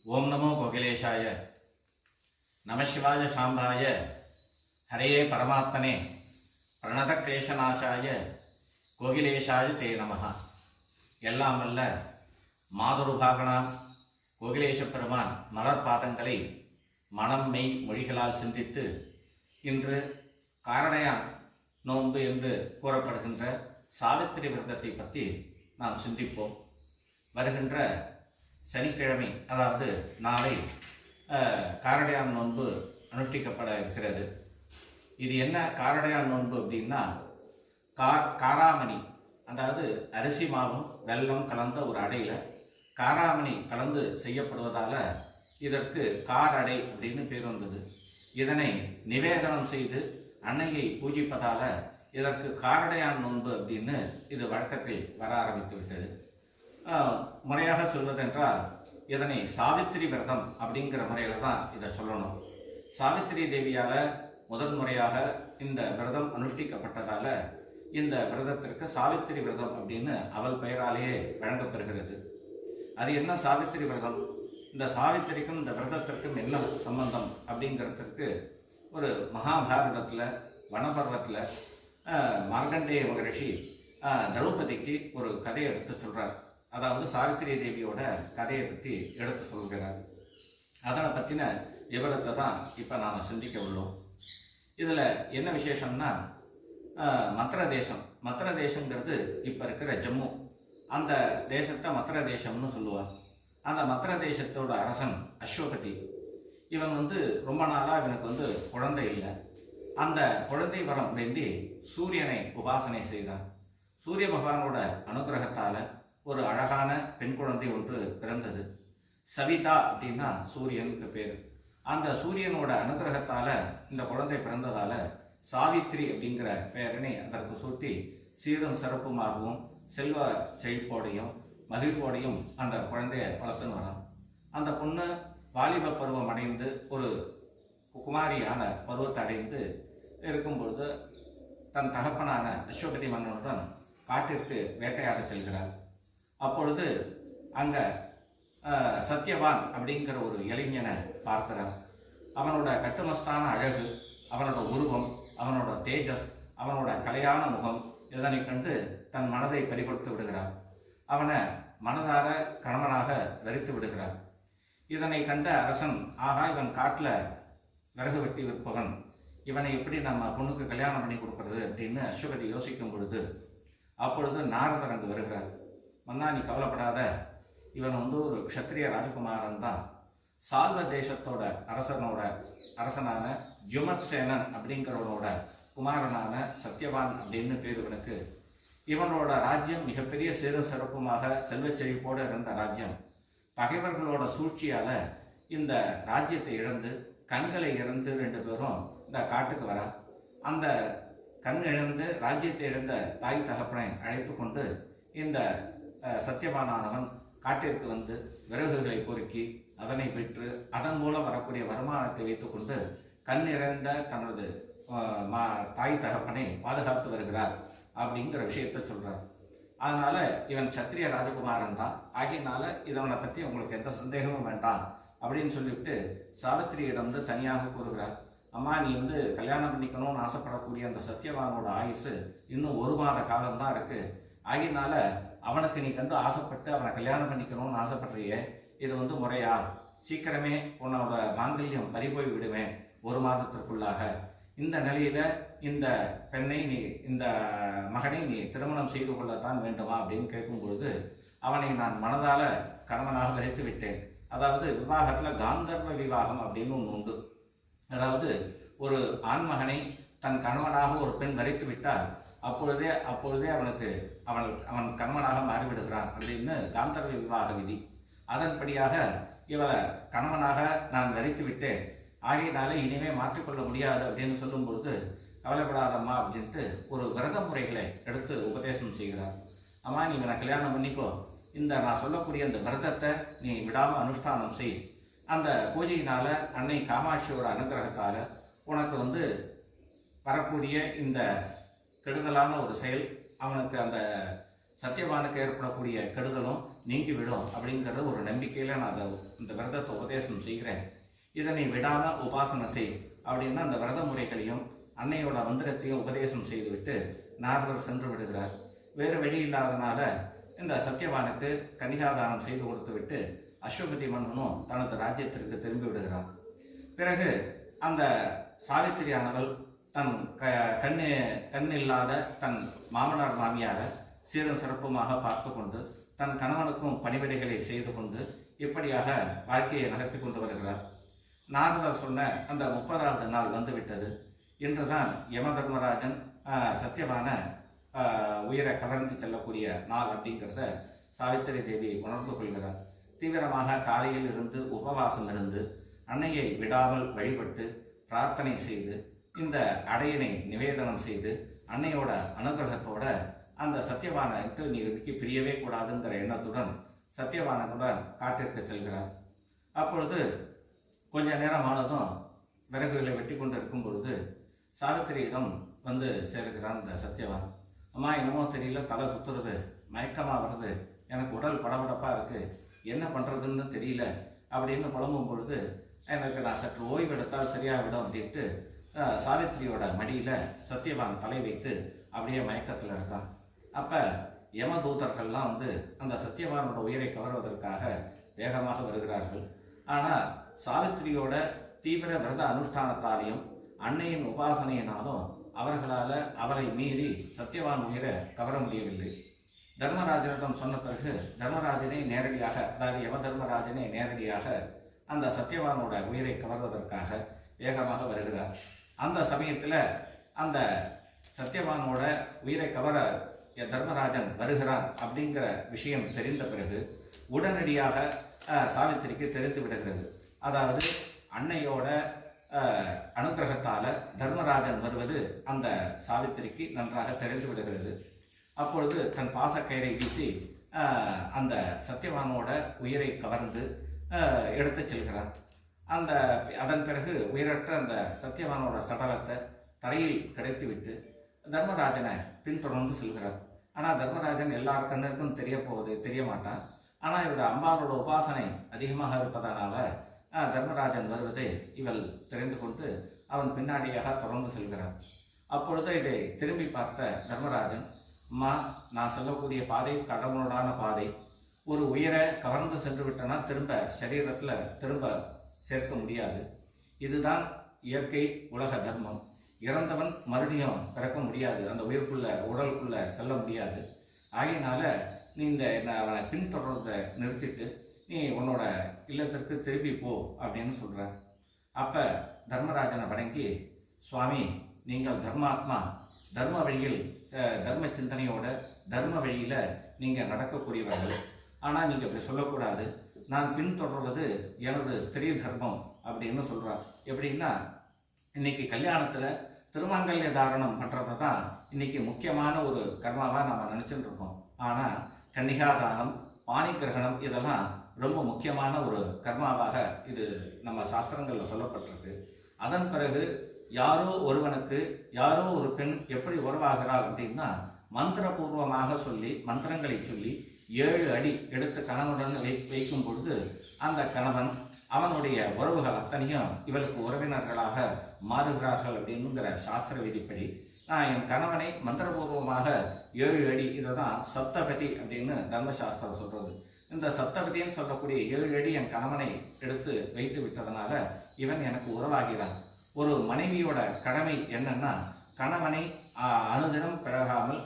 ओम नमो कोकिलेशाय नमः शिवाय शांभाय हरे परमात्मने प्रणतक्लेशनाशाय கோகிலேஷாய தே நமஹ. எல்லாம் அல்ல மாதுருபாகனாம் கோகிலேஷ பெருமான் மலர் பாதங்களை மனம் மெய் மொழிகளால் சிந்தித்து இன்று காரணையான் நோன்பு என்று கூறப்படுகின்ற சாவித்திரி விரதத்தை பற்றி நாம் சிந்திப்போம். வருகின்ற சனிக்கிழமை, அதாவது நாளை காரடையான் நோன்பு அனுஷ்டிக்கப்பட இருக்கிறது. இது என்ன காரடையான் நோன்பு அப்படின்னா, காராமணி, அதாவது அரிசி மாவும் வெல்லம் கலந்த ஒரு அடையில் காராமணி கலந்து செய்யப்படுவதால் இதற்கு காரடை அப்படின்னு பேர் வந்தது. இதனை நிவேதனம் செய்து அன்னையை பூஜிப்பதால் இதற்கு காரடையான் நோன்பு அப்படின்னு இது வழக்கத்தில் வர ஆரம்பித்து விட்டது. முறையாக சொல்வதென்றால் இதனை சாவித்திரி விரதம் அப்படிங்கிற முறையில் தான் இதை சொல்லணும். சாவித்திரி தேவியால் முதல் முறையாக இந்த விரதம் அனுஷ்டிக்கப்பட்டதால் இந்த விரதத்திற்கு சாவித்திரி விரதம் அப்படின்னு அவள் பெயராலேயே வழங்கப்பெறுகிறது. அது என்ன சாவித்திரி விரதம், இந்த சாவித்திரிக்கும் இந்த விரதத்திற்கும் என்ன சம்பந்தம் அப்படிங்கிறதுக்கு ஒரு மகாபாரதத்தில் வனபர்வத்தில் மார்கண்டேய மகரிஷி திரௌபதிக்கு ஒரு கதையை எடுத்து சொல்கிறார். அதாவது சாவித்திரி தேவியோட கதையை பற்றி எடுத்து சொல்கிறார். அதனை பற்றின விவரத்தை தான் இப்போ நாம் சிந்திக்க உள்ளோம். இதில் என்ன விசேஷம்னா, மத்திர தேசங்கிறது இப்போ இருக்கிற ஜம்மு, அந்த தேசத்தை மத்திர தேசம்னு சொல்லுவார். அந்த மத்திர தேசத்தோட அரசன் அஸ்வபதி. இவன் ரொம்ப நாளாக இவனுக்கு குழந்தை இல்லை. அந்த குழந்தை வரம் வேண்டி சூரியனை உபாசனை செய்தான். சூரிய பகவானோட அனுகிரகத்தால் ஒரு அழகான பெண் குழந்தை ஒன்று பிறந்தது. சவிதா அப்படின்னா சூரியனுக்கு பேர். அந்த சூரியனோட அனுகிரகத்தால் இந்த குழந்தை பிறந்ததால் சாவித்ரி அப்படிங்கிற பெயரினை அதற்கு சூட்டி சீரும் சிறப்புமாகவும் செல்வ செழிப்போடையும் மகிழ்வோடையும் அந்த குழந்தைய வளர்த்துன்னு வரான். அந்த பொண்ணு வாலிப பருவம் அடைந்து ஒரு குமாரியான பருவத்தை அடைந்து இருக்கும்பொழுது தன் தகப்பனான அஸ்வபதி மன்னனுடன் காட்டிற்கு வேட்டையாட செல்கிறார். அப்பொழுது அங்கே சத்யவான் அப்படிங்கிற ஒரு இளைஞனை பார்க்கிறார். அவனோட கட்டுமஸ்தான அழகு, அவனோட உருவம், அவனோட தேஜஸ், அவனோட கலையான முகம் இதனை கண்டு தன் மனதை பறிகொடுத்து விடுகிறார். அவனை மனதார கணவனாக வரித்து விடுகிறார். இதனை கண்ட அரசன், ஆகா இவன் காட்டில் விறகு வெட்டி விற்பவன், இவனை எப்படி நம்ம பொண்ணுக்கு கல்யாணம் பண்ணி கொடுக்கறது அப்படின்னு அஸ்வபதி யோசிக்கும் பொழுது அப்பொழுது நாரதர் அங்கு வருகிறார். மன்னா, நீ கவலைப்படாத, இவன் ஒரு க்ஷத்ரிய ராஜகுமாரன் தான். சால்வ தேசத்தோட அரசனான ஜுமத்சேனன் அப்படிங்கிறவனோட குமாரனான சத்யவான் அப்படின்னு பேர் இவனுக்கு. இவனோட ராஜ்யம் மிகப்பெரிய சீர சிறப்புமாக செல்வ செழிப்போடு இருந்த ராஜ்யம். பகைவர்களோட சூழ்ச்சியால் இந்த ராஜ்யத்தை இழந்து கண்களை இழந்து 2 பேரும் இந்த காட்டுக்கு வர, அந்த கண் இழந்து ராஜ்யத்தை இழந்த தாய் தகப்பனை அழைத்து கொண்டு இந்த சத்தியவானானவன் காட்டிற்கு விறகுகளை பொறுக்கி அதனை விற்று அதன் மூலம் வரக்கூடிய வருமானத்தை வைத்துக்கொண்டு கண் இழந்த தனது தாய் தகப்பனை பாதுகாத்து வருகிறார் அப்படிங்கிற விஷயத்தை சொல்றார். அதனால இவன் சத்திரிய ராஜகுமாரன் தான், ஆகியனால இதனை பற்றி உங்களுக்கு எந்த சந்தேகமும் வேண்டாம் அப்படின்னு சொல்லிவிட்டு சாவித்திரியிடம் தனியாக கூறுகிறார். அம்மா, நீ கல்யாணம் பண்ணிக்கணும்னு ஆசைப்படக்கூடிய அந்த சத்யவானோட ஆயுசு இன்னும் 1 மாத காலம்தான் இருக்கு. ஆகினால அவனுக்கு நீ ஆசைப்பட்டு அவனை கல்யாணம் பண்ணிக்கணும்னு ஆசைப்படுறியே, இது முறையா? சீக்கிரமே உன்னோட மாங்கல்யம் பறிபோய் விடுவேன் 1 மாதத்திற்குள்ளாக. இந்த நிலையில இந்த பெண்ணை நீ, இந்த மகனை நீ திருமணம் செய்து கொள்ளத்தான் வேண்டுமா அப்படின்னு கேட்கும் பொழுது, அவனை நான் மனதால கணவனாக வரித்து விட்டேன். அதாவது விவாகத்தில் காந்தர்வ விவாகம் அப்படின்னு ஒன்று உண்டு. அதாவது ஒரு ஆண்மகனை தன் கணவனாக ஒரு பெண் வரித்து விட்டால் அப்பொழுதே அவன் கணவனாக மாறிவிடுகிறான் அப்படின்னு காந்தர்வ விவாக விதி. அதன்படியாக இவளை கணவனாக நான் வரித்து விட்டேன், ஆகையினால இனிமே மாற்றிக்கொள்ள முடியாது அப்படின்னு சொல்லும் பொழுது, கவலைப்படாதம்மா அப்படின்ட்டு ஒரு விரத முறைகளை எடுத்து உபதேசம் செய்கிறார். அம்மா, நீ இவனை கல்யாணம் பண்ணிக்கோ, இந்த நான் சொல்லக்கூடிய அந்த விரதத்தை நீ விடாமல் அனுஷ்டானம் செய். அந்த பூஜையினால அன்னை காமாட்சியோட அனுகிரகத்தால் உனக்கு வரக்கூடிய இந்த கெடுதலான ஒரு செயல் அவனுக்கு அந்த சத்தியவானுக்கு ஏற்படக்கூடிய கெடுதலும் நீங்கிவிடும் அப்படிங்கிற ஒரு நம்பிக்கையில் நான் அதை இந்த விரதத்தை உபதேசம் செய்கிறேன். இதனை விடாமல் உபாசனை செய் அப்படின்னா அந்த விரத முறைகளையும் அன்னையோட மந்திரத்தையும் உபதேசம் செய்துவிட்டு நாரதர் சென்று விடுகிறார். வேறு வழி இல்லாதனால இந்த சத்தியவானுக்கு கன்னிகாதானம் செய்து கொடுத்து விட்டு அஸ்வபதி மன்னனும் தனது ராஜ்யத்திற்கு திரும்பி விடுகிறான். பிறகு அந்த சாவித்திரியானவள் தன் கண்ணில்லாத தன் மாமனார் மாமியாரை சீரும் சிறப்புமாக பார்த்து கொண்டு தன் கணவனுக்கும் பணிவிடைகளை செய்து கொண்டு இப்படியாக வாழ்க்கையை நகர்த்தி கொண்டு வருகிறார். நாரதர் சொன்ன அந்த 30வது நாள் வந்துவிட்டது. இன்றுதான் யம தர்மராஜன் சத்தியவான உயிரை கவர்ந்து செல்லக்கூடிய நாள் அப்படிங்கிறத சாவித்திரி தேவி உணர்ந்து கொள்கிறார். தீவிரமாக காலையில் இருந்து உபவாசம் இருந்து அன்னையை விடாமல் வழிபட்டு பிரார்த்தனை செய்து இந்த அடையினை நிவேதனம் செய்து அன்னையோட அனுகிரகத்தோட அந்த சத்தியவானுக்கு நீ பிரியவே கூடாதுங்கிற எண்ணத்துடன் சத்தியவானுடன் காட்டிற்கு செல்கிறார். அப்பொழுது கொஞ்ச நேரம் ஆனதும் விறகுகளை வெட்டி கொண்டு இருக்கும் பொழுது சாவித்திரியிடம் வந்து சேர்கிறான் இந்த சத்தியவான். அம்மா, என்னமோ தெரியல, தலை சுத்துறது, மயக்கமாக வருது, எனக்கு உடல் படபடப்பாக இருக்குது, என்ன பண்ணுறதுன்னு தெரியல அப்படின்னு புலம்பும் பொழுது எனக்கு நான் சற்று ஓய்வு எடுத்தால் சரியாகிடும் அப்படின்ட்டு சாவித்திரியோட மடியில் சத்தியவான் தலை வைத்து அப்படியே மயக்கத்தில் இருக்கான். அப்போ யமதூதர்கள்லாம் வந்து அந்த சத்தியவானோட உயிரை கவர்வதற்காக வேகமாக வருகிறார்கள். ஆனால் சாவித்திரியோட தீவிர விரத அனுஷ்டானத்தாலையும் அன்னையின் உபாசனையினாலும் அவர்களால் அவரை மீறி சத்தியவான் உயிரை கவர முடியவில்லை. தர்மராஜனிடம் சொன்ன பிறகு தர்மராஜனை நேரடியாக, அதாவது யம தர்மராஜனை நேரடியாக அந்த சத்தியவானோட உயிரை கவர்வதற்காக வேகமாக வருகிறார். அந்த சமயத்தில் அந்த சத்தியவானோட உயிரை கவர தர்மராஜன் வருகிறான் அப்படிங்கிற விஷயம் தெரிந்த பிறகு உடனடியாக சாவித்திரிக்கு தெரிந்து விடுகிறது. அதாவது அன்னையோட அனுகிரகத்தால் தர்மராஜன் வருவது அந்த சாவித்திரிக்கு நன்றாக தெரிந்து விடுகிறது. அப்பொழுது தன் பாசக்கயிறை வீசி அந்த சத்தியவானோட உயிரை கவர்ந்து எடுத்து செல்கிறான். அதன் பிறகு உயிரற்ற அந்த சத்தியவானோட சடலத்தை தரையில் கிடைத்துவிட்டு தர்மராஜனை பின்தொடர்ந்து செல்கிறார். ஆனால் தர்மராஜன் எல்லார் கண்ணுக்கும் தெரிய மாட்டான். ஆனால் இவரோட அம்பாளோட உபாசனை அதிகமாக இருப்பதனால தர்மராஜன் வருவதை இவள் தெரிந்து கொண்டு அவன் பின்னாடியாக தொடர்ந்து செல்கிறான். அப்பொழுது இதை திரும்பி பார்த்த தர்மராஜன், அம்மா, நான் செல்லக்கூடிய பாதை கடவுளோடான பாதை, ஒரு உயிரை கவர்ந்து சென்று விட்டனா திரும்ப சரீரத்தில் திரும்ப சேர்க்க முடியாது. இதுதான் இயற்கை உலக தர்மம். இறந்தவன் மறுபடியும் பிறக்க முடியாது, அந்த உடலுக்குள்ள செல்ல முடியாது. ஆகையினால நீ அவனை பின்தொடர்றதை நிறுத்திட்டு நீ உன்னோட இல்லத்திற்கு திரும்பி போ அப்படின்னு சொல்ற. அப்போ தர்மராஜனை வணங்கி, சுவாமி, நீங்கள் தர்மாத்மா, தர்ம வழியில் தர்ம சிந்தனையோட தர்ம வழியில் நீங்கள் நடக்கக்கூடியவர்கள். ஆனால் நீங்கள் இப்படி சொல்லக்கூடாது, நான் பின்தொடர்வது எனது ஸ்திரீ தர்மம் அப்படின்னு சொல்கிறார். எப்படின்னா, இன்னைக்கு கல்யாணத்தில் திருமாங்கல்ய தாரணம் பண்ணுறதை தான் இன்னைக்கு முக்கியமான ஒரு கர்மாவாக நம்ம நினச்சிட்டு இருக்கோம். ஆனால் கன்னிகாதானம், பாணி கிரகணம் இதெல்லாம் ரொம்ப முக்கியமான ஒரு கர்மாவாக இது நம்ம சாஸ்திரங்களில் சொல்லப்பட்டிருக்கு. அதன் பிறகு யாரோ ஒருவனுக்கு யாரோ ஒரு பெண் எப்படி உறவாகிறாள் அப்படின்னா மந்திரபூர்வமாக சொல்லி, மந்திரங்களை சொல்லி 7 அடி எடுத்து கணவனுடன் வைக்கும் பொழுது அந்த கணவன் அவனுடைய உறவுகள் அத்தனையும் இவளுக்கு உறவினர்களாக மாறுகிறார்கள் அப்படின்னுங்கிற சாஸ்திர விதிப்படி நான் என் கணவனை மந்திரபூர்வமாக 7 அடி, இதை தான் சப்தபதி அப்படின்னு தர்மசாஸ்திரம் சொல்றது. இந்த சப்தபதின்னு சொல்லக்கூடிய 7 அடி என் கணவனை எடுத்து வைத்து விட்டதனால இவன் எனக்கு உறவாகிறான். ஒரு மனைவியோட கடமை என்னன்னா, கணவனை அனுதினம் பிறகாமல்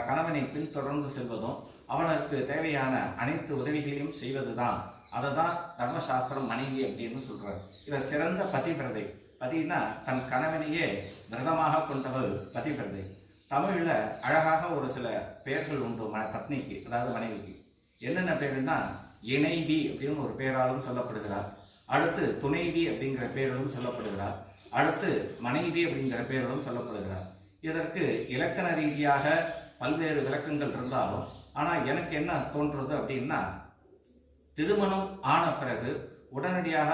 கணவனை பின்தொடர்ந்து செல்வதும் அவனுக்கு தேவையான அனைத்து உதவிகளையும் செய்வது தான். அதை தான் தர்மசாஸ்திரம் மனைவி அப்படின்னு சொல்றார். இவர் சிறந்த பதிவிரதை. பதினா தன் கணவனையே விரதமாக கொண்டவள் பதிவிரதை. தமிழில் அழகாக ஒரு சில பெயர்கள் உண்டு பத்னிக்கு, அதாவது மனைவிக்கு. என்னென்ன பேருன்னா, இணைவி அப்படின்னு ஒரு பெயராலும் சொல்லப்படுகிறார். அடுத்து துணைவி அப்படிங்கிற பெயரிலும் சொல்லப்படுகிறார். அடுத்து மனைவி அப்படிங்கிற பெயரிலும் சொல்லப்படுகிறார். இதற்கு இலக்கண ரீதியாக பல்வேறு விளக்கங்கள் இருந்தாலும், ஆனால் எனக்கு என்ன தோன்றுறது அப்படின்னா, திருமணம் ஆன பிறகு உடனடியாக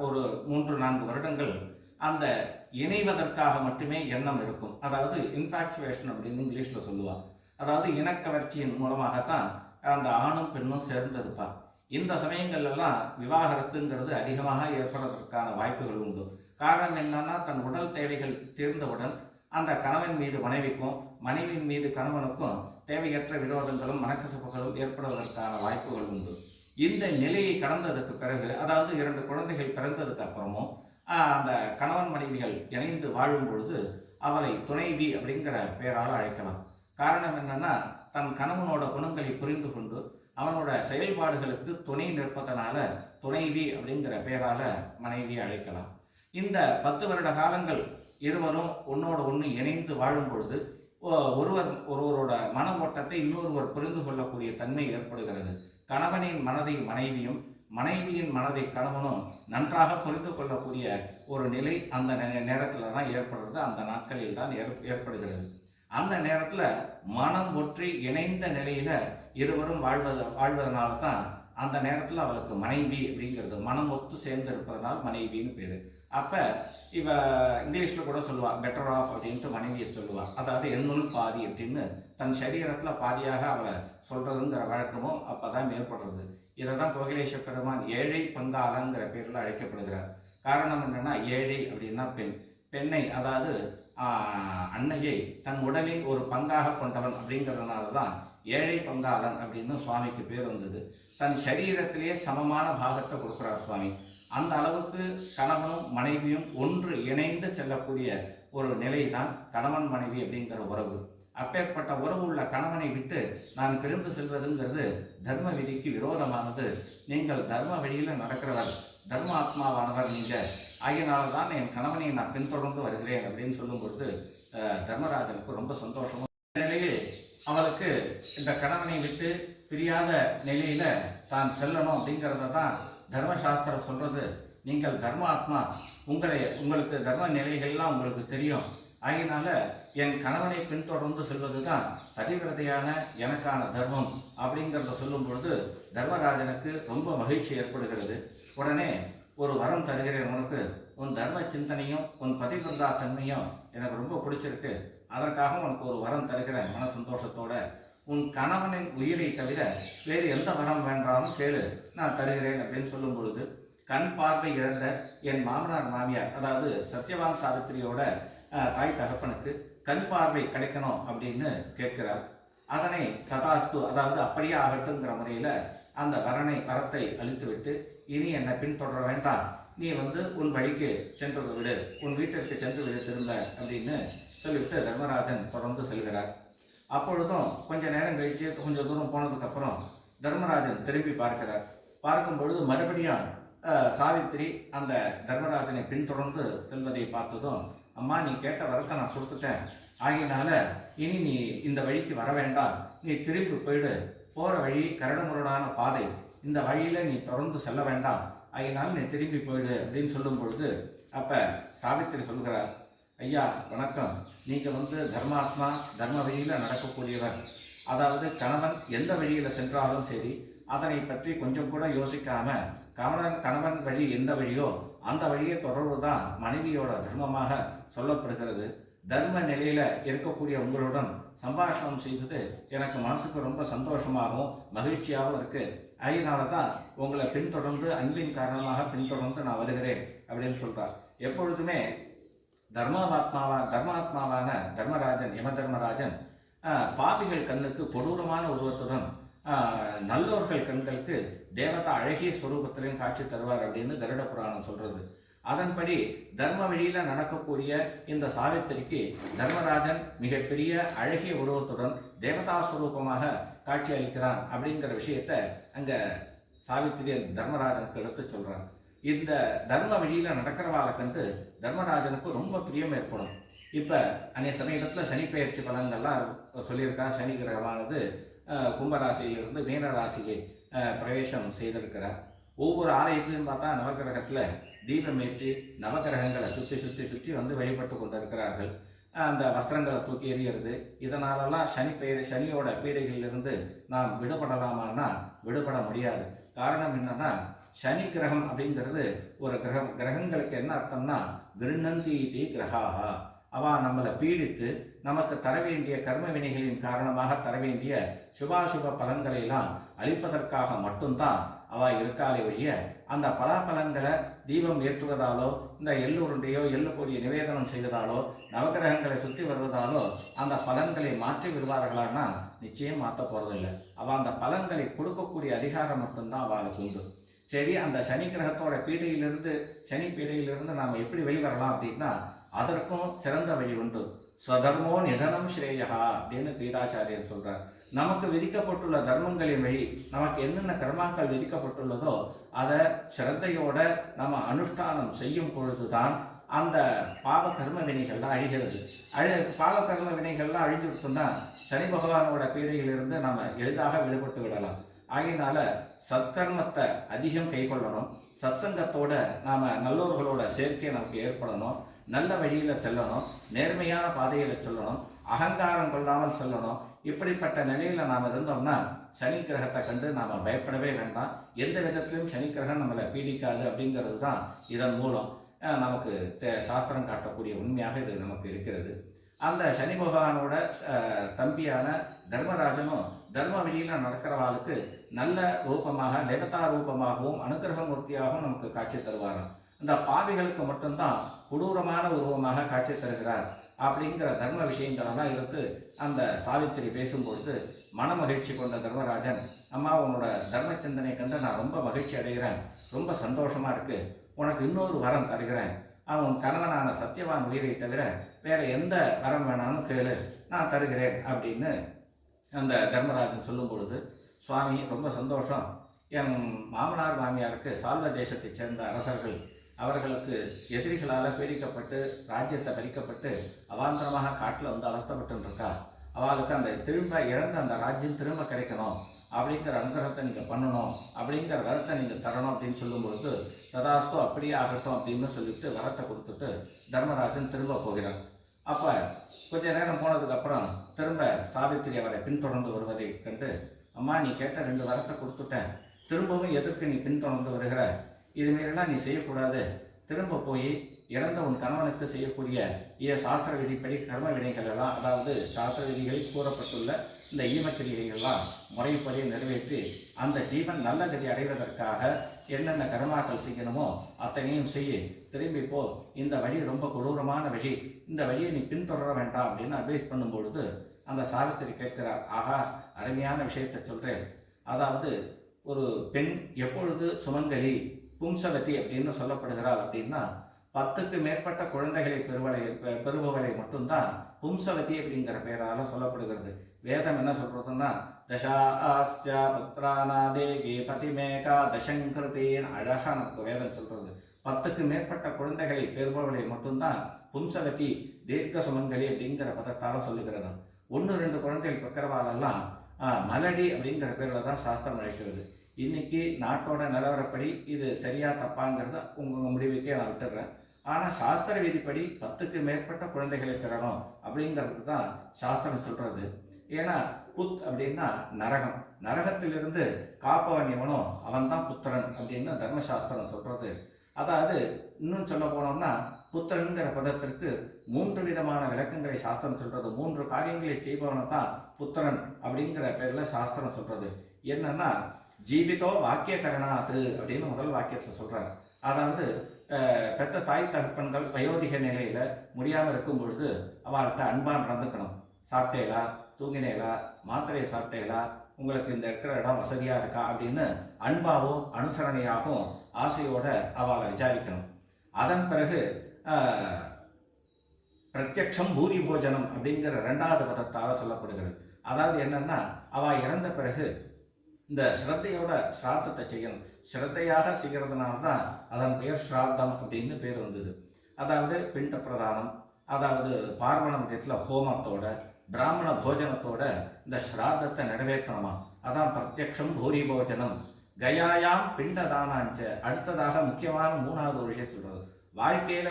ஒரு 3-4 வருடங்கள் அந்த இணைவதற்காக மட்டுமே எண்ணம் இருக்கும். அதாவது இன்ஃபாக்சுவேஷன் அப்படின்னு இங்கிலீஷில் சொல்லுவாள். அதாவது இனக்கவர்ச்சியின் மூலமாகத்தான் அந்த ஆணும் பெண்ணும் சேர்ந்திருப்பார். இந்த சமயங்கள்லாம் விவாகரத்துங்கிறது அதிகமாக ஏற்படுவதற்கான வாய்ப்புகள் உண்டு. காரணம் என்னன்னா, தன் உடல் தேவைகள் தீர்ந்தவுடன் அந்த கணவன் மீது மனைவிக்கும், மனைவியின் மீது கணவனுக்கும் தேவையற்ற விரோதங்களும் மனக்கசப்புகளும் ஏற்படுவதற்கான வாய்ப்புகள் உண்டு. இந்த நிலையை கடந்ததுக்கு பிறகு, அதாவது 2 குழந்தைகள் பிறந்ததுக்கு அப்புறமும் அந்த கணவன் மனைவிகள் இணைந்து வாழும் பொழுது அவளை துணைவி அப்படிங்கிற பெயரால் அழைக்கலாம். காரணம் என்னன்னா, தன் கணவனோட குணங்களை புரிந்து கொண்டு அவனோட செயல்பாடுகளுக்கு துணை நிற்பதனால துணைவி அப்படிங்கிற பெயரால மனைவியை அழைக்கலாம். இந்த 10 வருட காலங்கள் இருவரும் ஒன்னோட ஒன்று இணைந்து வாழும் பொழுது ஒருவரோட மன ஓட்டத்தை இன்னொருவர் புரிந்து கொள்ளக்கூடிய தன்மை ஏற்படுகிறது. கணவனின் மனதை மனைவியும், மனைவியின் மனதை கணவனும் நன்றாக புரிந்து கொள்ளக்கூடிய ஒரு நிலை அந்த நேரத்தில் தான் ஏற்படுறது, அந்த நாட்களில் தான் ஏற்படுகிறது. அந்த நேரத்தில் மனம் ஒற்றி இணைந்த நிலையில இருவரும் வாழ்வதனால தான் அந்த நேரத்தில் அவளுக்கு மனைவி அப்படிங்கிறது, மனம் ஒத்து சேர்ந்து இருப்பதனால் மனைவின்னு பேரு. அப்ப இவ இங்கிலீஷ்ல கூட சொல்லுவா பெட்டர் ஆஃப் அப்படின்ட்டு மனைவியை சொல்லுவா. அதாவது என்னுள் பாதி அப்படின்னு தன் சரீரத்துல பாதியாக அவளை சொல்றதுங்கிற வழக்கமும் அப்பதான் ஏற்படுறது. இதைதான் கோகிலேஷ பெருமான் ஏழை பங்காளங்கிற பேர்ல அழைக்கப்படுகிறார். காரணம் என்னன்னா, ஏழை அப்படின்னா பெண், பெண்ணை அதாவது அன்னையை தன் உடலின் ஒரு பங்காக கொண்டவன் அப்படிங்கிறதுனாலதான் ஏழை பங்காளன் அப்படின்னு சுவாமிக்கு பேர் வந்தது. தன் சரீரத்திலேயே சமமான பாகத்தை கொடுக்கிறார் சுவாமி. அந்த அளவுக்கு கணவனும் மனைவியும் ஒன்று இணைந்து செல்லக்கூடிய ஒரு நிலை தான் கணவன் மனைவி அப்படிங்கிற உறவு. அப்பேற்பட்ட உறவு உள்ள கணவனை விட்டு நான் பிரிந்து செல்வதுங்கிறது தர்ம விதிக்கு விரோதமானது. நீங்கள் தர்ம வழியில நடக்கிறவர், தர்ம ஆத்மாவானவர் நீங்க, ஆகியனால்தான் என் கணவனை நான் பின்தொடர்ந்து வருகிறேன் அப்படின்னு சொல்லும் பொழுது தர்மராஜனுக்கு ரொம்ப சந்தோஷமும். இந்த நிலையில் அவளுக்கு இந்த கணவனை விட்டு பிரியாத நிலையில தான் செல்லணும் அப்படிங்கிறத தான் தர்மசாஸ்திரம் சொல்றது. நீங்கள் தர்ம ஆத்மா, உங்களுக்கு தர்ம நிலைகள்லாம் உங்களுக்கு தெரியும், ஆகினால என் கணவனை பின்தொடர்ந்து செல்வது தான் பதிவிரதையான எனக்கான தர்மம் அப்படிங்கிறத சொல்லும் பொழுது தர்மராஜனுக்கு ரொம்ப மகிழ்ச்சி ஏற்படுகிறது. உடனே ஒரு வரம் தருகிறேன் உனக்கு, உன் தர்ம சிந்தனையும் உன் பதிவிரதா தன்மையும் எனக்கு ரொம்ப பிடிச்சிருக்கு, அதற்காக உனக்கு ஒரு வரம் தருகிறேன் மன சந்தோஷத்தோட. உன் கணவனின் உயிரை தவிர வேறு எந்த வரம் வேண்டாலும் கேளு, நான் தருகிறேன் அப்படின்னு சொல்லும் பொழுது கண் பார்வை இழந்த என் மாமனார் மாமியார், அதாவது சத்யவான் சாவித்திரியோட தாய் தகப்பனுக்கு கண் பார்வை கிடைக்கணும் அப்படின்னு கேட்கிறார். அதனை ததாஸ்து, அதாவது அப்படியே ஆகட்டுங்கிற முறையில் அந்த வரத்தை அழித்துவிட்டு, இனி என்னை பின்தொடர வேண்டாம், நீ உன் வழிக்கு சென்று விடு, உன் வீட்டிற்கு சென்று விடு திரும்ப அப்படின்னு சொல்லிவிட்டு தர்மராஜன் தொடர்ந்து செல்கிறார். அப்பொழுதும் கொஞ்ச நேரம் கழிச்சு கொஞ்சம் தூரம் போனதுக்கப்புறம் தர்மராஜன் திரும்பி பார்க்கிறார். பார்க்கும் பொழுது மறுபடியும் சாவித்திரி அந்த தர்மராஜனை பின்தொடர்ந்து செல்வதை பார்த்ததும், அம்மா நீ கேட்ட வரத்தை நான் கொடுத்துட்டேன், ஆகினால இனி நீ இந்த வழிக்கு வர வேண்டாம், நீ திரும்பி போயிடு, போகிற வழி கரடுமுரடான பாதை, இந்த வழியில நீ தொடர்ந்து செல்ல வேண்டாம், ஆகினால நீ திரும்பி போயிடு அப்படின்னு சொல்லும் பொழுது அப்ப சாவித்திரி சொல்கிறார், ஐயா வணக்கம், நீங்க தர்மாத்மா, தர்ம வழியில நடக்கக்கூடியவர், அதாவது கணவன் எந்த வழியில சென்றாலும் சரி அதனை பற்றி கொஞ்சம் கூட யோசிக்காம கணவன் வழி எந்த வழியோ அந்த வழியை தொடர்வதுதான் மனைவியோட தர்மமாக சொல்லப்படுகிறது. தர்ம நிலையில இருக்கக்கூடிய உங்களுடன் சம்பாஷணம் செய்வது எனக்கு மனசுக்கு ரொம்ப சந்தோஷமாகவும் மகிழ்ச்சியாகவும் இருக்கு, அதனால தான் உங்களை பின்தொடர்ந்து அன்பின் காரணமாக பின்தொடர்ந்து நான் வருகிறேன் அப்படின்னு சொல்றார். எப்பொழுதுமே தர்மாத்மாவான தர்மராஜன், யம தர்மராஜன் பாபிகள் கண்ணுக்கு கொடூரமான உருவத்துடன் நல்லோர்கள் கண்களுக்கு தேவதா அழகிய ஸ்வரூபத்திலையும் காட்சி தருவார் அப்படின்னு கருட புராணம் சொல்றது. அதன்படி தர்ம வழியில நடக்கக்கூடிய இந்த சாவித்திரிக்கு தர்மராஜன் மிகப்பெரிய அழகிய உருவத்துடன் தேவதா ஸ்வரூபமாக காட்சி அளிக்கிறான் அப்படிங்கிற விஷயத்த அங்க சாவித்திரி தர்மராஜனுக்கு எடுத்து சொல்றான். இந்த தர்ம வழியில நடக்கிறவாளை கண்டு தர்மராஜனுக்கு ரொம்ப பிரியம் ஏற்படும். இப்ப அன்றைய சமயத்துல சனி பெயர்ச்சி பலன்கள்லாம் சொல்லியிருக்கா. சனி கிரகமானது கும்பராசியிலிருந்து மீன ராசியை பிரவேசம் செய்திருக்கிறார். ஒவ்வொரு ஆலயத்திலையும் பார்த்தா நவகிரகத்துல தீபம் ஏற்றி நவகிரகங்களை சுற்றி சுற்றி சுற்றி வழிபட்டு கொண்டிருக்கிறார்கள். அந்த வஸ்திரங்களை தூக்கி எறிகிறது. இதனாலெல்லாம் சனியோட பீடைகளிலிருந்து நாம் விடுபடலாமான்னா விடுபட முடியாது. காரணம் என்னன்னா, சனி கிரகம் அப்படிங்கிறது ஒரு கிரகங்களுக்கு என்ன அர்த்தம்னா கிருண்ணந்தி கிரகாகா, அவள் நம்மளை பீடித்து நமக்கு தர வேண்டிய கர்ம வினைகளின் காரணமாக தர வேண்டிய சுபாசுப பலன்களை எல்லாம் அளிப்பதற்காக மட்டும்தான் அவள் இருக்காலே ஒழிய அந்த பலாபலன்களை தீபம் ஏற்றுவதாலோ இந்த எள்ளு உருண்டையோ எள்ளு பொடியை நிவேதனம் செய்வதாலோ நவகிரகங்களை சுற்றி வருவதாலோ அந்த பலன்களை மாற்றி விடுவார்களான்னா நிச்சயம் மாற்ற போகிறதில்லை. அவள் அந்த பலன்களை கொடுக்கக்கூடிய அதிகாரம் மட்டும்தான் அவளுக்கு உண்டு. சரி, அந்த சனி கிரகத்தோட பீடையிலிருந்து சனி பீடையிலிருந்து நாம் எப்படி வெளிவரலாம் அப்படின்னா அதற்கும் சிறந்த வழி உண்டு. ஸ்வதர்மோ நிதனம் ஸ்ரேயா அப்படின்னு கீதாச்சாரியர் சொல்றார். நமக்கு விதிக்கப்பட்டுள்ள தர்மங்களின் வழி, நமக்கு என்னென்ன கர்மாக்கள் விதிக்கப்பட்டுள்ளதோ அதை ஸ்ரத்தையோட நம்ம அனுஷ்டானம் செய்யும் பொழுதுதான் அந்த பாவ கர்ம வினைகள்லாம் அழிகிறது. பாவ கர்ம வினைகள்லாம் அழிஞ்சுடுத்தோம்னா சனி பகவானோட பீடையிலிருந்து நம்ம எளிதாக விடுபட்டு விடலாம். ஆகையினால சத்கர்மத்தை அதிகம் கை கொள்ளணும். சத்சங்கத்தோட நாம் நல்லோர்களோட சேர்க்கை நமக்கு ஏற்படணும். நல்ல வழியில் செல்லணும். நேர்மையான பாதையில் சொல்லணும். அகங்காரம் கொள்ளாமல் செல்லணும். இப்படிப்பட்ட நிலையில் நாம் இருந்தோம்னா சனி கிரகத்தை கண்டு நாம் பயப்படவே வேண்டாம். எந்த விதத்திலும் சனி கிரகம் நம்மளை பீடிக்காது அப்படிங்கிறது தான் இதன் மூலம் நமக்கு சாஸ்திரம் காட்டக்கூடிய உண்மையாக இது நமக்கு இருக்கிறது. அந்த சனி பகவானோட தம்பியான தர்மராஜனும் தர்ம வழியில் நடக்கிறவாளுக்கு நல்ல ரூபமாக தேவதா ரூபமாகவும் அனுகிரக மூர்த்தியாகவும் நமக்கு காட்சி தருவாராம். இந்த பாவிகளுக்கு மட்டும்தான் கொடூரமான உருவமாக காட்சி தருகிறார் அப்படிங்கிற தர்ம விஷயங்களெல்லாம் எடுத்து அந்த சாவித்திரி பேசும்பொழுது மன மகிழ்ச்சி கொண்ட தர்மராஜன், அம்மா உன்னோட தர்ம சிந்தனை கண்டு நான் ரொம்ப மகிழ்ச்சி அடைகிறேன், ரொம்ப சந்தோஷமாக இருக்குது, உனக்கு இன்னொரு வரம் தருகிறேன், அவன் கணவனான சத்தியவான் உயிரை தவிர வேற எந்த வரம் வேணாலும் கேளு, நான் தருகிறேன் அப்படின்னு அந்த தர்மராஜன் சொல்லும் பொழுது, சுவாமி ரொம்ப சந்தோஷம், என் மாமனார் மாமியாருக்கு சால்வ தேசத்தைச் சேர்ந்த அரசர்கள் அவர்களுக்கு எதிரிகளால் பீடிக்கப்பட்டு ராஜ்யத்தை பறிக்கப்பட்டு அவாந்தரமாக காட்டில் வந்து அவஸ்தப்பட்டு இருக்கா, அவளுக்கு அந்த திரும்ப இழந்த அந்த ராஜ்யம் திரும்ப கிடைக்கணும் அப்படிங்கிற அனுகிரகத்தை நீங்கள் பண்ணணும், அப்படிங்கிற வரத்தை நீங்கள் தரணும் அப்படின்னு சொல்லும்பொழுது ததாஸ்து அப்படியே ஆகட்டும் அப்படின்னு சொல்லிட்டு வரத்தை கொடுத்துட்டு தர்மராஜன் திரும்ப போகிறார். அப்போ கொஞ்ச நேரம் போனதுக்கப்புறம் திரும்ப சாவித்திரி அவரை பின்தொடர்ந்து வருவதை கண்டு, அம்மா நீ கேட்ட 2 வரத்தை கொடுத்துட்டேன், திரும்பவும் எதற்கு நீ பின்தொடர்ந்து வருகிற, இதுமாரிலாம் நீ செய்யக்கூடாது, திரும்ப போய் இறந்த உன் கணவனுக்கு செய்யக்கூடிய சாஸ்திர விதிப்படி கர்ம வினைகள் எல்லாம், அதாவது சாஸ்திர விதிகளில் கூறப்பட்டுள்ள இந்த ஈமக்கிரியைகள்லாம் முறைப்படி நிறைவேற்றி அந்த ஜீவன் நல்ல கதி அடைவதற்காக என்னென்ன கர்மாக்கள் செய்யணுமோ அத்தனையும் செய்ய, திரும்பி போ, இந்த வழி ரொம்ப கொடூரமான வழி, இந்த வழியை நீ பின்தொடர வேண்டாம் அப்படின்னு அட்வைஸ் பண்ணும்பொழுது அந்த சாவித்திரி கேட்கிறார், ஆகா அருமையான விஷயத்தை சொல்கிறேன், அதாவது ஒரு பெண் எப்பொழுது சுமங்கலி பும்சவதி அப்படின்னு சொல்லப்படுகிறாள் அப்படின்னா 10க்கு மேற்பட்ட குழந்தைகளை பெறுபவளை மட்டும்தான் பும்சவதி அப்படிங்கிற பெயரால் சொல்லப்படுகிறது. வேதம் என்ன சொல்றதுன்னா தசாஸ்யா புத்ரானாதேகி பதிமேகா தசங்கிருதேன் அழகா நமக்கு வேதம் சொல்றது. 10க்கு மேற்பட்ட குழந்தைகளை பெறுபவளை மட்டும்தான் பும்சவதி தீர்க்க சுமங்கலி அப்படிங்கிற பதத்தால் சொல்லுகிறது. 1-2 குழந்தைகள் பெக்கிறவாளெல்லாம் மலடி அப்படிங்கிற பேரில் தான் சாஸ்திரம் அழைக்கிறது. இன்னைக்கு நாட்டோட நிலவரப்படி இது சரியா தப்பாங்கிறத உங்கள் முடிவுக்கே நான் விட்டுடுறேன். ஆனால் சாஸ்திர விதிப்படி 10க்கு மேற்பட்ட குழந்தைகளை பெறணும் அப்படிங்கிறது தான் சாஸ்திரம் சொல்கிறது. ஏன்னா புத் அப்படின்னா நரகம், நரகத்திலிருந்து காப்பவன் எவனோ அவன் தான் புத்திரன் அப்படின்னு தர்மசாஸ்திரம் சொல்கிறது. அதாவது இன்னும் சொல்ல போனோம்னா புத்திரன்கிற பதத்திற்கு 3 விதமான விளக்கங்களை சாஸ்திரம் சொல்கிறது. 3 காரியங்களை செய்பவனை தான் புத்திரன் அப்படிங்கிற பேரில் சாஸ்திரம் சொல்கிறது. என்னன்னா ஜீவிதோ வாக்கிய கரணாத்து அப்படின்னு முதல் வாக்கியத்தில் சொல்கிறார். அதாவது பெற்ற தாய் தகப்பன்கள் வயோதிக நிலையில் முடியாமல் இருக்கும் பொழுது அவள்கிட்ட அன்பாக நடந்துக்கணும். சாப்பிட்டேலா, தூங்கினேலா, மாத்திரையை சாப்பிட்டேலா, உங்களுக்கு இந்த இருக்கிற இடம் வசதியாக இருக்கா அப்படின்னு அன்பாகவும் அனுசரணையாகவும் ஆசையோட அவளை விசாரிக்கணும். அதன் பிறகு பிரத்யக்ஷம் பூரி போஜனம் அப்படிங்கிற 2வது பதத்தால் சொல்லப்படுகிறது. அதாவது என்னன்னா அவள் இறந்த பிறகு இந்த ஸ்ரத்தையோட ஸ்ராத்தத்தை செய்யணும். ஸ்ரத்தையாக செய்கிறதுனால தான் அதன் பெயர் ஸ்ராத்தம் அப்படின்னு பேர் வந்தது. அதாவது பிண்ட பிரதானம், அதாவது பார்வண மத்தியத்தில் ஹோமத்தோட பிராமண போஜனத்தோட இந்த ஸ்ராத்தத்தை நிறைவேற்றணுமா. அதான் பிரத்யக்ஷம் பூரி போஜனம். கயாயாம் பிண்டதானாஞ்ச. அடுத்ததாக முக்கியமான 3வது ஒரு விஷயம் சொல்றது, வாழ்க்கையில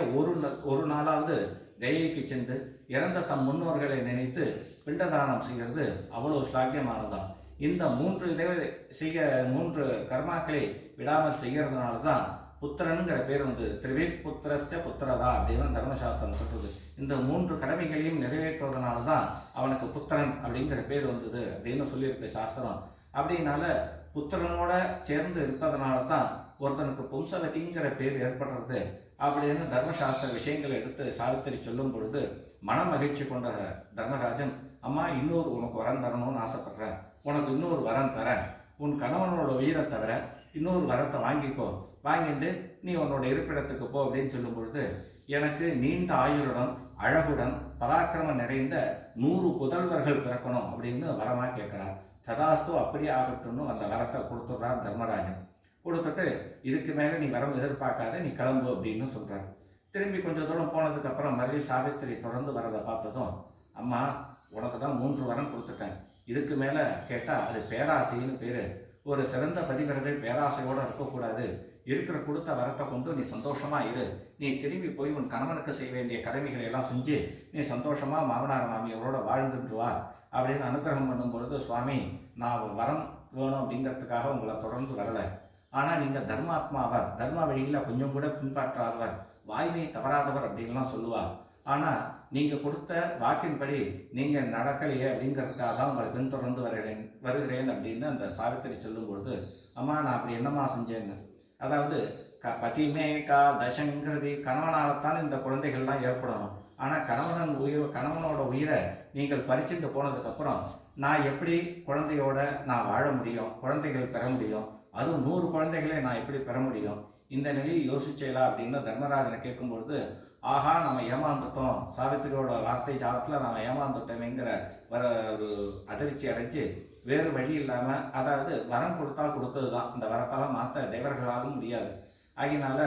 ஒரு நாளாவது கயைக்கு சென்று இறந்த தம் முன்னோர்களை நினைத்து பிண்டதானம் செய்கிறது அவ்வளவு ஸ்லாக்கியமானதான். இந்த 3 கர்மாக்களை விடாமல் செய்கிறதுனால தான் புத்திரனுங்கிற பேர் வந்து திரிவேஷ் புத்திரஸ்ய புத்திரதா அப்படின்னு தர்மசாஸ்திரம் சொல்றது. இந்த 3 கடமைகளையும் நிறைவேற்றுவதனால தான் அவனுக்கு புத்திரன் அப்படிங்கிற பேர் வந்தது அப்படின்னு சொல்லியிருக்கு சாஸ்திரம். அப்படின்னால புத்திரனோட சேர்ந்து இருப்பதனால தான் ஒருத்தனுக்கு பும்சவதிங்கிற பேர் ஏற்படுறது அப்படின்னு தர்மசாஸ்திர விஷயங்களை எடுத்து சாவித்திரி சொல்லும் பொழுது மனம் மகிழ்ச்சி கொண்ட தர்மராஜன், அம்மா இன்னொரு உனக்கு வரம் தரணும்னு ஆசைப்படுறேன், உனக்கு இன்னொரு வரம் தரேன், உன் கணவனோட உயிரை தவிர இன்னொரு வரத்தை வாங்கிக்கோ, வாங்கிட்டு நீ உன்னோட இருப்பிடத்துக்கு போ அப்படின்னு சொல்லும் பொழுது எனக்கு நீண்ட ஆயுளுடன் அழகுடன் பராக்கிரமம் நிறைந்த 100 புதல்வர்கள் பிறக்கணும் அப்படின்னு வரமாக கேட்குறார். ததாஸ்து அப்படியே ஆகட்டும்னு அந்த வரத்தை கொடுத்துட்றார் தர்மராஜன். கொடுத்துட்டு இதுக்கு மேலே நீ வரம் எதிர்பார்க்காத, நீ கிளம்பு அப்படின்னு சொல்கிறார். திரும்பி கொஞ்சம் தூரம் போனதுக்கப்புறம் மறுபடியும் சாவித்திரி தொடர்ந்து வரதை பார்த்ததும், அம்மா உனக்கு தான் 3 வரம் கொடுத்துட்டேன், இதுக்கு மேலே கேட்டால் அது பேராசைன்னு பேர். ஒரு சிறந்த பதிவிரதை பேராசையோடு இருக்கக்கூடாது, இருக்கிற கொடுத்த வரத்தை கொண்டு நீ சந்தோஷமாக இரு, நீ திரும்பி போய் உன் கணவனுக்கு செய்ய வேண்டிய கடமைகளை எல்லாம் செஞ்சு நீ சந்தோஷமாக மாமனார் மாமியாரோட வாழ்ந்துட்டு வா அப்படின்னு அனுகிரகம் பண்ணும்பொழுது, சுவாமி நான் வரம் வேணும் அப்படிங்கிறதுக்காக உங்களை தொடர்ந்து வரலை, ஆனால் நீங்கள் தர்மாத்மாவர், தர்ம வழியில் கொஞ்சம் கூட பின்பற்றாதவர், வாய்மை தவறாதவர் அப்படின்லாம் சொல்லுவார், ஆனால் நீங்கள் கொடுத்த வாக்கின்படி நீங்கள் நடக்கலையே அப்படிங்கிறதுக்காக தான் உங்களை பின்தொடர்ந்து வருகிறேன் அப்படின்னு அந்த சாவித்திரி சொல்லும் பொழுது, அம்மா நான் அப்படி என்னம்மா செஞ்சேன்னு, அதாவது பதிமே கா தசங்கிறது கணவனால்தான் இந்த குழந்தைகள்லாம் ஏற்படணும், ஆனால் கணவனோட உயிரை நீங்கள் பறிச்சுட்டு போனதுக்கப்புறம் நான் எப்படி குழந்தையோட நான் வாழ முடியும், குழந்தைகள் பெற முடியும், அதுவும் 100 குழந்தைகளை நான் எப்படி பெற முடியும், இந்த நிலையை யோசிச்சேலா அப்படின்னு தர்மராஜனை கேட்கும்பொழுது, ஆஹா நம்ம ஏமாந்துட்டோம், சாவித்திரியோட வார்த்தை ஜாலத்தில் நம்ம ஏமாந்துட்டோமேங்கிற ஒரு அதிர்ச்சி அடைஞ்சு வேறு வழி இல்லாமல், அதாவது வரம் கொடுத்தா கொடுத்தது தான், இந்த வரத்தால் மாற்ற தேவர்களாலும் முடியாது, ஆகினால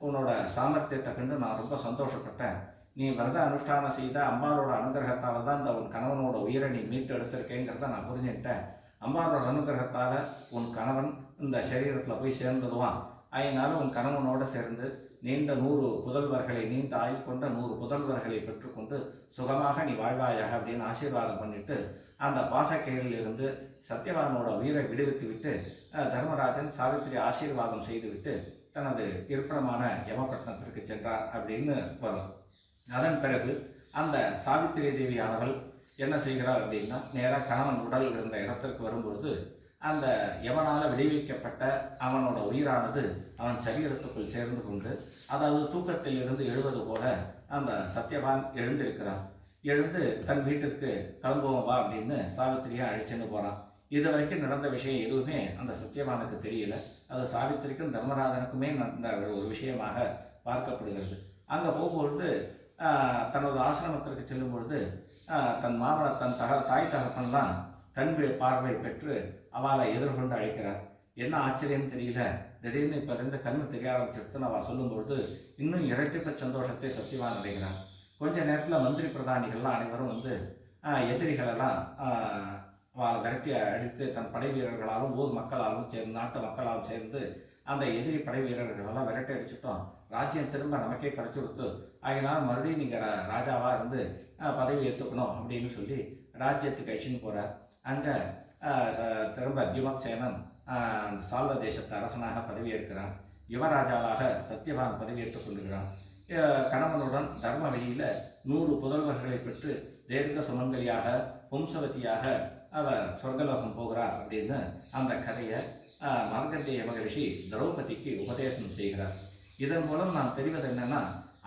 உன்னோட சாமர்த்தியத்தை கண்டு நான் ரொம்ப சந்தோஷப்பட்டேன், நீ விரத அனுஷ்டானம் செய்த அம்பாளோட அனுகிரகத்தால் தான் இந்த உன் கணவனோட உயிரை நீ மீட்டு எடுத்திருக்கேங்கிறத நான் புரிஞ்சுக்கிட்டேன், அம்பாளோட அனுகிரகத்தால் உன் கணவன் இந்த சரீரத்தில் போய் சேர்ந்துடுவான், அதனால உன் கணவனோடு சேர்ந்து நீண்ட 100 புதல்வர்களை, நீண்ட ஆயுள் கொண்ட 100 புதல்வர்களை பெற்றுக்கொண்டு சுகமாக நீ வாழ்வாயாக அப்படின்னு ஆசீர்வாதம் பண்ணிட்டு அந்த பாசக்கயிறில் இருந்து சத்யவானோட உயிரை விடுவித்து விட்டு தர்மராஜன் சாவித்திரி ஆசீர்வாதம் செய்துவிட்டு தனது இருப்பிடமான யமபட்டணத்திற்கு சென்றார் அப்படின்னு வரும். அதன் பிறகு அந்த சாவித்திரி தேவியானவள் என்ன செய்கிறார் அப்படின்னா, நேராக கணவன் உடல் இருந்த இடத்திற்கு வரும்பொழுது அந்த யமனால் விடுவிக்கப்பட்ட அவனோட உயிரானது அவன் சரீரத்துக்குள் சேர்ந்து கொண்டு, அதாவது தூக்கத்தில் இருந்து எழுவது போல அந்த சத்யவான் எழுந்திருக்கிறான். எழுந்து தன் வீட்டிற்கு கிளம்புவோம் வா அப்படின்னு சாவித்திரியை அழைச்சின்னு போகிறான். இது வரைக்கும் நடந்த விஷயம் எதுவுமே அந்த சத்யவானுக்கு தெரியல, அது சாவித்திரிக்கும் தர்மராஜனுக்குமே நடந்த ஒரு விஷயமாக பார்க்கப்படுகிறது. அங்கே போகும்பொழுது தனது ஆசிரமத்திற்கு செல்லும் பொழுது தன் தன் தாய் தகப்பன்லாம் கண் பார்வை பெற்று அவளை எதிர்கொண்டு அழைக்கிறார். என்ன ஆச்சரியம் தெரியல, திடீர்னு இப்போ இருந்து கண்ணு தெரிய ஆரம்பிச்சிருத்துன்னு அவள் சொல்லும்பொழுது இன்னும் இரட்டிப்பு சந்தோஷத்தை சத்தியவான் அடைகிறார். கொஞ்ச நேரத்தில் மந்திரி பிரதானிகள்லாம் அனைவரும் வந்து எதிரிகளெல்லாம் அவளை விரட்டி அடித்து தன் படை வீரர்களாலும் ஊர் மக்களாலும் சேர்ந்து நாட்டு மக்களாலும் சேர்ந்து அந்த எதிரி படை வீரர்களெல்லாம் விரட்டி அடிச்சுட்டோம், ராஜ்யம் திரும்ப நமக்கே கிடச்சி கொடுத்து, ஆகினால் மறுபடியும் நீங்கள் ராஜாவாக இருந்து பதவி ஏற்றுக்கணும் அப்படின்னு சொல்லி ராஜ்யத்துக்கு அழிச்சின்னு போகிறார். அங்கே திரும்ப ஜிமத்சேனன் சால்வ தேசத்து அரசனாக பதவியேற்கிறான். யுவராஜாவாக சத்யவான் பதவியேற்றுக் கொள்கிறான். கணவனுடன் தர்ம வெளியில் 100 புதல்வர்களை பெற்று தீர்க்க சுமங்கலியாக வம்சவதியாக அவர் சொர்க்கலோகம் போகிறார் அப்படின்னு அந்த கதையை மார்க்கண்டேய மகரிஷி திரௌபதிக்கு உபதேசம் செய்கிறார். இதன் மூலம் நாம் தெரிவது என்னன்னா,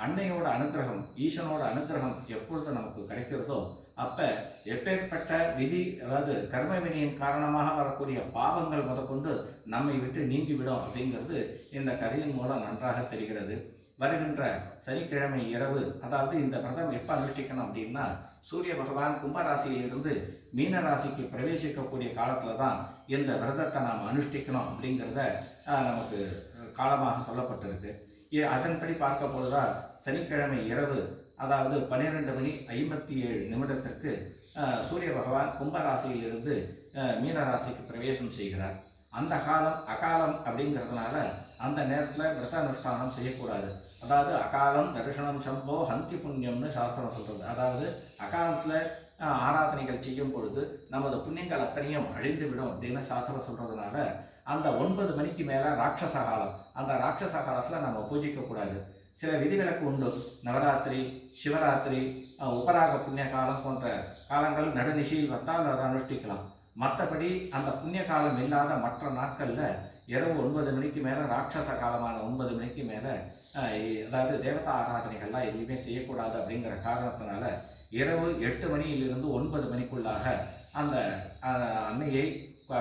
அன்னையோட அனுகிரகம், ஈசனோட அனுகிரகம் எப்பொழுது நமக்கு கிடைக்கிறதோ அப்போ எப்பேற்பட்ட விதி, அதாவது கர்ம வினையின் காரணமாக வரக்கூடிய பாவங்கள் முதற்கொண்டு நம்மை விட்டு நீங்கிவிடும் அப்படிங்கிறது இந்த கதையின் மூலம் நன்றாக தெரிகிறது. வருகின்ற சனிக்கிழமை இரவு, அதாவது இந்த விரதம் எப்போ அனுஷ்டிக்கணும் அப்படின்னா, சூரிய பகவான் கும்பராசியிலிருந்து மீன ராசிக்கு பிரவேசிக்கக்கூடிய காலத்தில் தான் இந்த விரதத்தை நாம் அனுஷ்டிக்கணும் அப்படிங்கிறத நமக்கு காலமாக சொல்லப்பட்டிருக்கு. அதன்படி பார்க்க போதுதான் சனிக்கிழமை இரவு, அதாவது 12:57 சூரிய பகவான் கும்பராசியிலிருந்து மீனராசிக்கு பிரவேசம் செய்கிறார். அந்த காலம் அகாலம் அப்படிங்கிறதுனால அந்த நேரத்தில் விரத அனுஷ்டானம் செய்யக்கூடாது. அதாவது அகாலம் தரிசனம் சம்போ ஹந்தி புண்ணியம்னு சாஸ்திரம் சொல்கிறது. அதாவது அகாலத்தில் ஆராதனைகள் செய்யும் பொழுது நமது புண்ணியங்கள் அத்தனையும் அழிந்து விடும் அப்படின்னு சாஸ்திரம் சொல்கிறதுனால அந்த 9 மணிக்கு மேலே ராட்சச காலம். அந்த ராட்சச காலத்தில் நம்ம பூஜிக்கக்கூடாது. சில விதிவிலக்கு உண்டு. நவராத்திரி, சிவராத்திரி, உபராக புண்ணிய காலம் போன்ற காலங்கள் நடுநிசையில் வந்தால் அதை அனுஷ்டிக்கலாம். மற்றபடி அந்த புண்ணிய காலம் இல்லாத மற்ற நாட்களில் இரவு 9 மணிக்கு மேலே, ராட்சச காலமான 9 மணிக்கு மேலே, அதாவது தேவதா ஆராதனைகள்லாம் எதுவுமே செய்யக்கூடாது. அப்படிங்கிற காரணத்தினால இரவு 8 மணியிலிருந்து 9 மணிக்குள்ளாக அந்த அன்னையை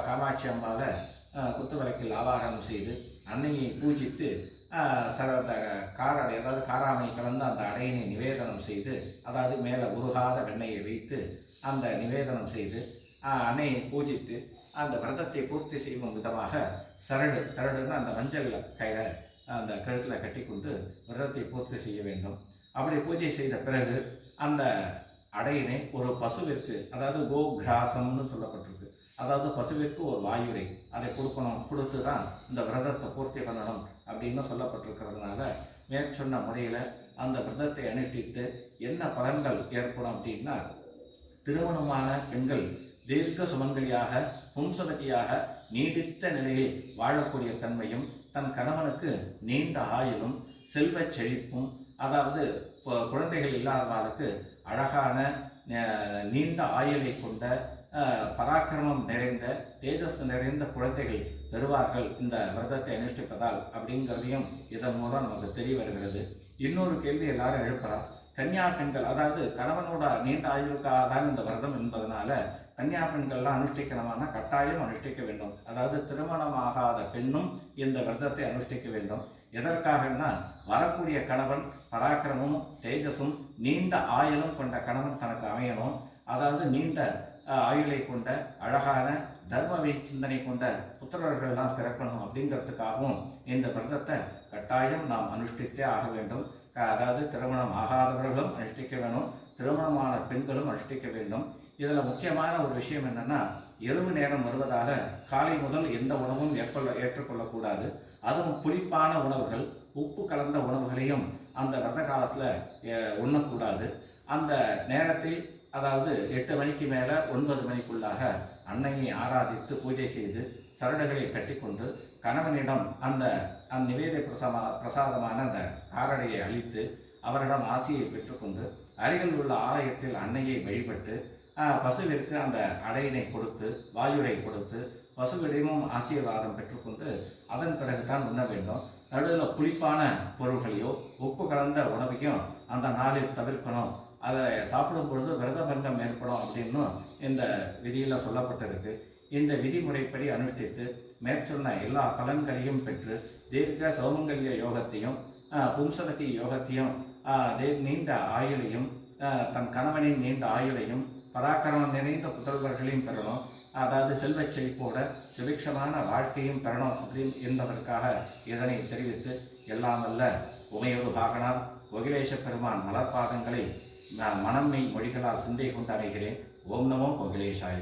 காமாட்சி அம்பாவை குத்துவிளக்கில் ஆவாகனம் செய்து அன்னையை பூஜித்து அந்த காரடை, அதாவது காராமணி கலந்து அந்த அடையினை நிவேதனம் செய்து, அதாவது மேலே உருகாத வெண்ணெயை வைத்து அந்த நிவேதனம் செய்து அன்னையை பூஜித்து அந்த விரதத்தை பூர்த்தி செய்யும் விதமாக சரடுன்னு அந்த மஞ்சள் கயிறை அந்த கழுத்தில் கட்டி கொண்டு விரதத்தை பூர்த்தி செய்ய வேண்டும். அப்படி பூஜை செய்த பிறகு அந்த அடையினை ஒரு பசுவிற்கு, அதாவது கோகிராசம்னு சொல்லப்பட்டிருக்கு, அதாவது பசுவிற்கு ஒரு வாயுரை அதை கொடுக்கணும். கொடுத்து தான் இந்த விரதத்தை பூர்த்தி பண்ணணும் அப்படின்னு சொல்லப்பட்டிருக்கிறதுனால மேற்சொன்ன முறையில் அந்த விரதத்தை அனுஷ்டித்து என்ன பலன்கள் ஏற்படும் அப்படின்னா, திருமணமான பெண்கள் தீர்க்க சுமங்கலியாக, பும்சவதியாக நீடித்த நிலையில் வாழக்கூடிய தன்மையும், தன் கணவனுக்கு நீண்ட ஆயுளும் செல்வச் செழிப்பும், அதாவது குழந்தைகள் இல்லாதவர்களுக்கு அழகான நீண்ட ஆயுளை கொண்ட பராக்கிரமம் நிறைந்த, தேஜஸ் நிறைந்த குழந்தைகள் பெறுவார்கள் இந்த விரதத்தை அனுஷ்டிப்பதால் அப்படிங்கிறதையும் இதன் மூலம் நமக்கு தெரிய வருகிறது. இன்னொரு கேள்வி எல்லாரும் எழுப்புறார். கன்னியா பெண்கள், அதாவது கணவனோட நீண்ட ஆயுளுக்காக தான் இந்த விரதம் என்பதனால கன்னியா பெண்கள்லாம் அனுஷ்டிக்கணுமானா கட்டாயம் அனுஷ்டிக்க வேண்டும். அதாவது திருமணமாகாத பெண்ணும் இந்த விரதத்தை அனுஷ்டிக்க வேண்டும். எதற்காகனா, வரக்கூடிய கணவன் பராக்கிரமும் தேஜஸும் நீண்ட ஆயுளும் கொண்ட கணவன் தனக்கு அமையணும். அதாவது நீண்ட ஆயுளை கொண்ட அழகான தர்ம சிந்தனை கொண்ட புத்திரர்கள்லாம் பிறக்கணும் அப்படிங்கிறதுக்காகவும் இந்த விரதத்தை கட்டாயம் நாம் அனுஷ்டித்தே ஆக வேண்டும். அதாவது திருமணம் ஆகாதவர்களும் அனுஷ்டிக்க வேணும், திருமணமான பெண்களும் அனுஷ்டிக்க வேண்டும். இதில் முக்கியமான ஒரு விஷயம் என்னென்னா, இரவு நேரம் வருவதால் காலை முதல் எந்த உணவும் ஏற்றுக்கொள்ளக்கூடாது. அதுவும் புளிப்பான உணவுகள், உப்பு கலந்த உணவுகளையும் அந்த விரத காலத்தில் உண்ணக்கூடாது. அந்த நேரத்தில், அதாவது 8 மணிக்கு மேலே 9 மணிக்குள்ளாக அன்னையை ஆராதித்து பூஜை செய்து சரடுகளை கட்டிக்கொண்டு கணவனிடம் அந்த நிவேத பிரசாதமான அந்த காரடையை அளித்து அவரிடம் ஆசியை பெற்றுக்கொண்டு அருகில் உள்ள ஆலயத்தில் அன்னையை வழிபட்டு பசுவிற்கு அந்த அடையினை கொடுத்து, வாயுரை கொடுத்து, பசுவிடமும் ஆசீர்வாதம் பெற்றுக்கொண்டு அதன் பிறகுதான் உண்ண வேண்டும். நடுவில் புளிப்பான பொருள்களையோ உப்பு கலந்த உணவையும் அந்த நாளில் தவிர்க்கணும். அதை சாப்பிடும் பொழுது விரதபங்கம் ஏற்படும் அப்படின்னு இந்த விதியில் சொல்லப்பட்டிருக்கு. இந்த விதிமுறைப்படி அனுஷ்டித்து மேற்சொன்ன எல்லா பலன்களையும் பெற்று தீர்க்க சௌமங்கல்ய யோகத்தையும் பும்சவதி யோகத்தையும் நீண்ட ஆயுளையும் தன் கணவனின் நீண்ட ஆயுளையும் பராக்கிரமம் நிறைந்த புதல்வர்களையும் பெறணும். அதாவது செல்வச் செழிப்போட சுபிக்ஷமான வாழ்க்கையும் பெறணும் அப்படின்னு என்பதற்காக இதனை தெரிவித்து, எல்லாம் வல்ல உமையொரு பாகனார் கோகிலேச பெருமான் மலர்பாதங்களை மனம்மை மொழிகளால் சிந்தை கொண்டு அமைகிறேன். ஓம் நமோ கோகிலேசாய.